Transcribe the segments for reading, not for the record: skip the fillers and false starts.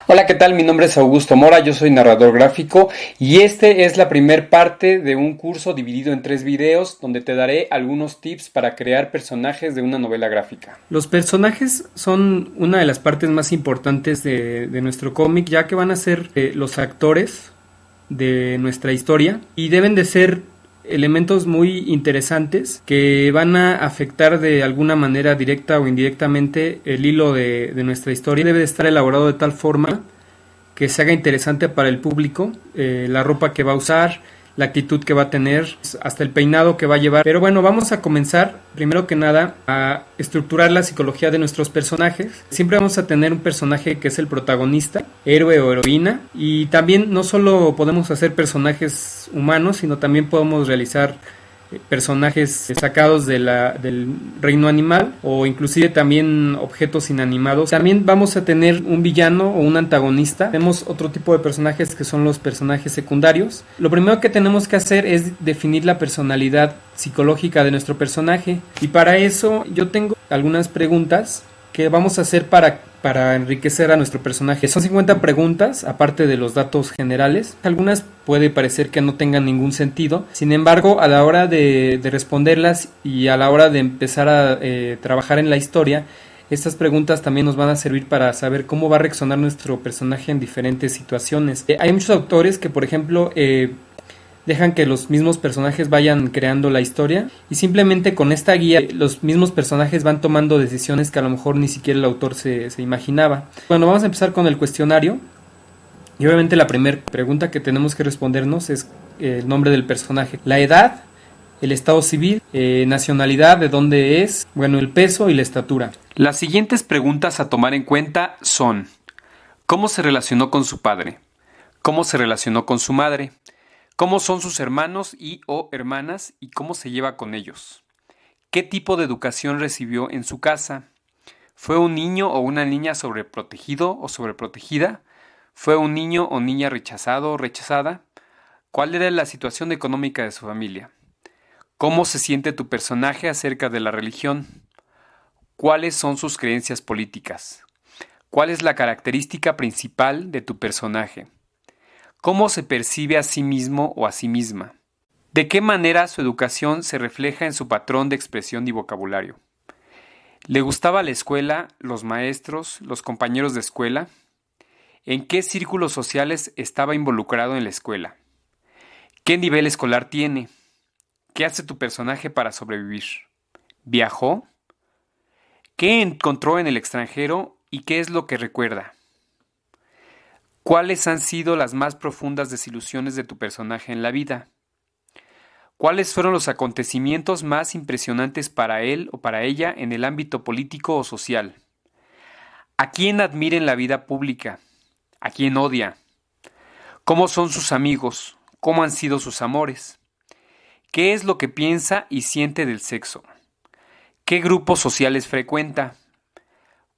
Hola, ¿qué tal? Mi nombre es Augusto Mora, yo soy narrador gráfico y este es la primer parte de un curso dividido en 3 videos donde te daré algunos tips para crear personajes de una novela gráfica. Los personajes son una de las partes más importantes de nuestro cómic, ya que van a ser los actores de nuestra historia y deben de ser elementos muy interesantes que van a afectar de alguna manera directa o indirectamente el hilo de nuestra historia. Debe de estar elaborado de tal forma que se haga interesante para el público, la ropa que va a usar, la actitud que va a tener, hasta el peinado que va a llevar. Pero bueno, vamos a comenzar primero que nada a estructurar la psicología de nuestros personajes. Siempre vamos a tener un personaje que es el protagonista, héroe o heroína, y también no solo podemos hacer personajes humanos, sino también podemos realizar personajes sacados del reino animal o inclusive también objetos inanimados. También vamos a tener un villano o un antagonista. Tenemos otro tipo de personajes que son los personajes secundarios. Lo primero que tenemos que hacer es definir la personalidad psicológica de nuestro personaje y para eso yo tengo algunas preguntas que vamos a hacer para enriquecer a nuestro personaje. Son 50 preguntas, aparte de los datos generales. Algunas puede parecer que no tengan ningún sentido. Sin embargo, a la hora de responderlas y a la hora de empezar a trabajar en la historia, estas preguntas también nos van a servir para saber cómo va a reaccionar nuestro personaje en diferentes situaciones. Hay muchos autores que, por ejemplo, dejan que los mismos personajes vayan creando la historia y simplemente con esta guía los mismos personajes van tomando decisiones que a lo mejor ni siquiera el autor se imaginaba. Bueno, vamos a empezar con el cuestionario y obviamente la primera pregunta que tenemos que respondernos es el nombre del personaje, la edad, el estado civil, nacionalidad, de dónde es, bueno, el peso y la estatura. Las siguientes preguntas a tomar en cuenta son: ¿cómo se relacionó con su padre? ¿Cómo se relacionó con su madre? ¿Cómo son sus hermanos y o hermanas y cómo se lleva con ellos? ¿Qué tipo de educación recibió en su casa? ¿Fue un niño o una niña sobreprotegido o sobreprotegida? ¿Fue un niño o niña rechazado o rechazada? ¿Cuál era la situación económica de su familia? ¿Cómo se siente tu personaje acerca de la religión? ¿Cuáles son sus creencias políticas? ¿Cuál es la característica principal de tu personaje? ¿Cómo se percibe a sí mismo o a sí misma? ¿De qué manera su educación se refleja en su patrón de expresión y vocabulario? ¿Le gustaba la escuela, los maestros, los compañeros de escuela? ¿En qué círculos sociales estaba involucrado en la escuela? ¿Qué nivel escolar tiene? ¿Qué hace tu personaje para sobrevivir? ¿Viajó? ¿Qué encontró en el extranjero y qué es lo que recuerda? ¿Cuáles han sido las más profundas desilusiones de tu personaje en la vida? ¿Cuáles fueron los acontecimientos más impresionantes para él o para ella en el ámbito político o social? ¿A quién admira en la vida pública? ¿A quién odia? ¿Cómo son sus amigos? ¿Cómo han sido sus amores? ¿Qué es lo que piensa y siente del sexo? ¿Qué grupos sociales frecuenta?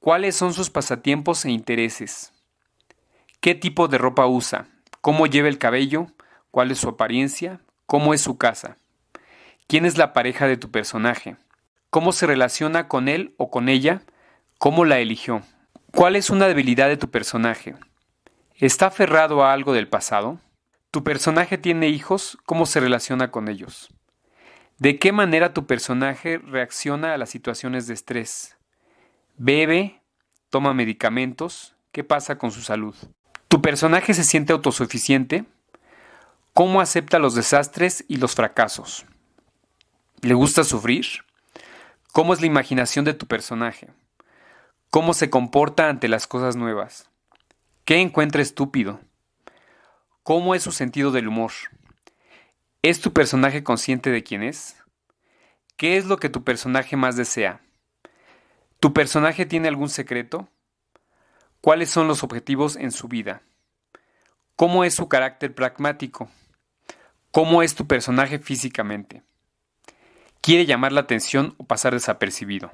¿Cuáles son sus pasatiempos e intereses? ¿Qué tipo de ropa usa? ¿Cómo lleva el cabello? ¿Cuál es su apariencia? ¿Cómo es su casa? ¿Quién es la pareja de tu personaje? ¿Cómo se relaciona con él o con ella? ¿Cómo la eligió? ¿Cuál es una debilidad de tu personaje? ¿Está aferrado a algo del pasado? ¿Tu personaje tiene hijos? ¿Cómo se relaciona con ellos? ¿De qué manera tu personaje reacciona a las situaciones de estrés? ¿Bebe? ¿Toma medicamentos? ¿Qué pasa con su salud? ¿Tu personaje se siente autosuficiente? ¿Cómo acepta los desastres y los fracasos? ¿Le gusta sufrir? ¿Cómo es la imaginación de tu personaje? ¿Cómo se comporta ante las cosas nuevas? ¿Qué encuentra estúpido? ¿Cómo es su sentido del humor? ¿Es tu personaje consciente de quién es? ¿Qué es lo que tu personaje más desea? ¿Tu personaje tiene algún secreto? ¿Cuáles son los objetivos en su vida? ¿Cómo es su carácter pragmático? ¿Cómo es tu personaje físicamente? ¿Quiere llamar la atención o pasar desapercibido?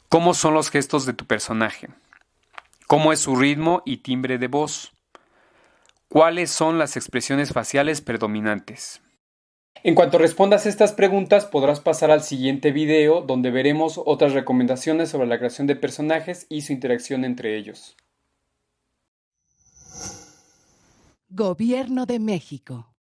¿Cómo son los gestos de tu personaje? ¿Cómo es su ritmo y timbre de voz? ¿Cuáles son las expresiones faciales predominantes? En cuanto respondas estas preguntas, podrás pasar al siguiente video donde veremos otras recomendaciones sobre la creación de personajes y su interacción entre ellos. Gobierno de México.